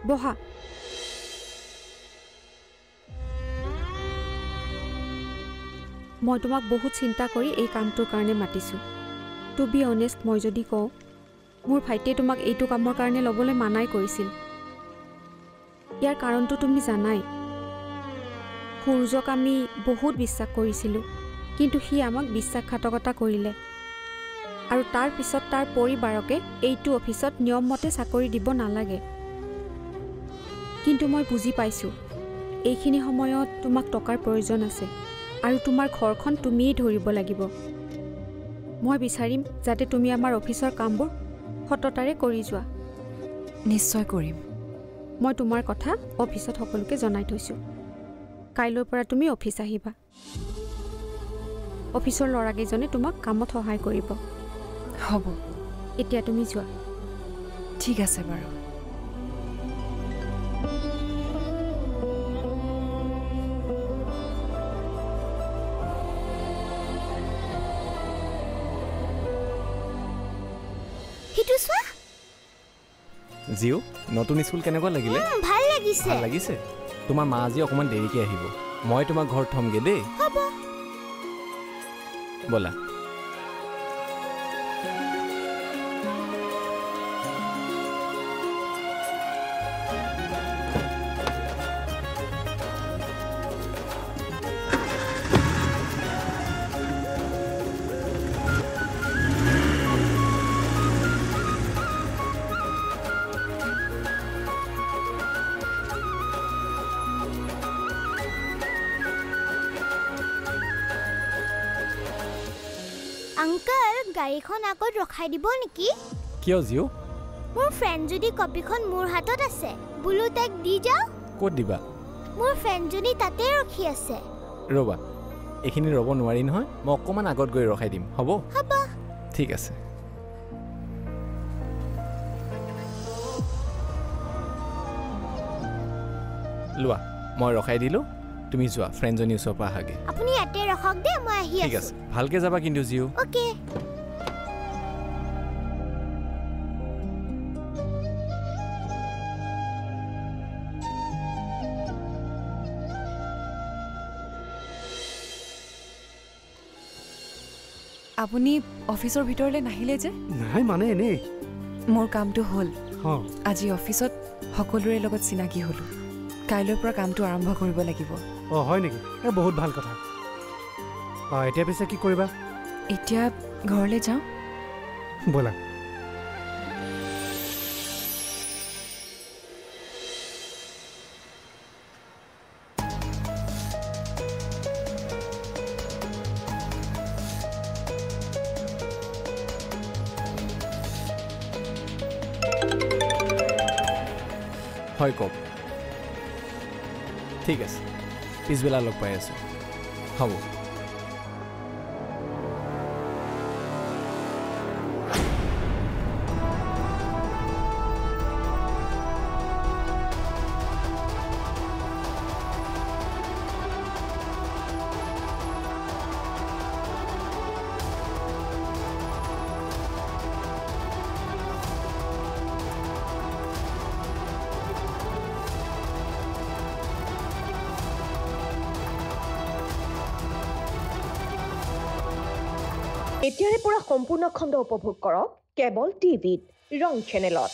বহা। মই তোমাক বহুত চিন্তা কৰি এই কামটোৰ কাৰণে মাতিছোঁ। টু বি অনেষ্ট, মই যদি কওঁ মোৰ ভাইটিয়ে তোমাক এইটো কামৰ কাৰণে ল'বলৈ মানাই কৰিছিল। ইয়াৰ কাৰণটো তুমি জানাই। সূৰ্যক আমি বহুত বিশ্বাস কৰিছিলোঁ, কিন্তু সি আমাক বিশ্বাসঘাতকতা কৰিলে আৰু তাৰ পিছত তাৰ পৰিবাৰকে এইটো অফিচত নিয়মমতে চাকৰি দিব নালাগে। কিন্তু মই বুজি পাইছোঁ এইখিনি সময়ত তোমাক টকাৰ প্ৰয়োজন আছে আৰু তোমাৰ ঘৰখন তুমিয়েই ধৰিব লাগিব। মই বিচাৰিম যাতে তুমি আমাৰ অফিচৰ কামবোৰ সততাৰে কৰি যোৱা। নিশ্চয় কৰিম। মই তোমাৰ কথা অফিচত সকলোকে জনাই থৈছোঁ। কাইলৈৰ পৰা তুমি অফিচ আহিবা। অফিচৰ ল'ৰাকেইজনে তোমাক কামত সহায় কৰিব। হ'ব। এতিয়া তুমি যোৱা। ঠিক আছে বাৰু। জিও, নতুন স্কুল কেনেকুৱা লাগিলে? ভাল লাগিছে। ভাল লাগিছে? তোমাৰ মা আজি অকণমান দেৰিকৈ আহিব। মই তোমাক ঘৰত থমগৈ দেই। হ'ব। ব'লা। আংকল, গাড়ীখন আগত ৰখাই দিব নেকি? কিয় জিও? মোৰ ফ্ৰেণ্ডজনী কপিখন মোৰ হাতত আছে, বোলো তাইক দি যাওঁ। ক'ত দিবা? মোৰ ফ্ৰেণ্ডজনী তাতে ৰখি আছে। ৰ'বা, এইখিনি ৰ'ব নোৱাৰি নহয়। মই অকণমান আগত গৈ ৰখাই দিম, হ'ব? হ'ব। ঠিক আছে। লোৱা, মই ৰখাই দিলোঁ। তুমি যোৱা, ফ্ৰেণ্ডজনী ওচৰৰ পৰা আহাগে। আপুনি ইয়াতে ৰখক দে, মই আহি আছোঁ। ঠিক আছে, ভালকৈ যাবা কিন্তু জিও। অ'কে। আপুনি অফিচৰ ভিতৰলৈ নাহিলে যে? নাই মানে এনেই। মোৰ কামটো হ'ল। অঁ, আজি অফিচত সকলোৰে লগত চিনাকি হ'লোঁ। কাইলৈৰ পৰা কামটো আৰম্ভ কৰিব লাগিব। অঁ হয় নেকি? এই বহুত ভাল কথা। অঁ, এতিয়া পিছে কি কৰিবা? এতিয়া ঘৰলৈ যাওঁ। ব'লা। হয়, কওক। ঠিক আছে, পিছবেলা লগ পাই আছোঁ। হ'ব। এতিয়াৰে পৰা সম্পূৰ্ণ খণ্ড উপভোগ কৰক কেবল টিভিত ৰং চেনেলত।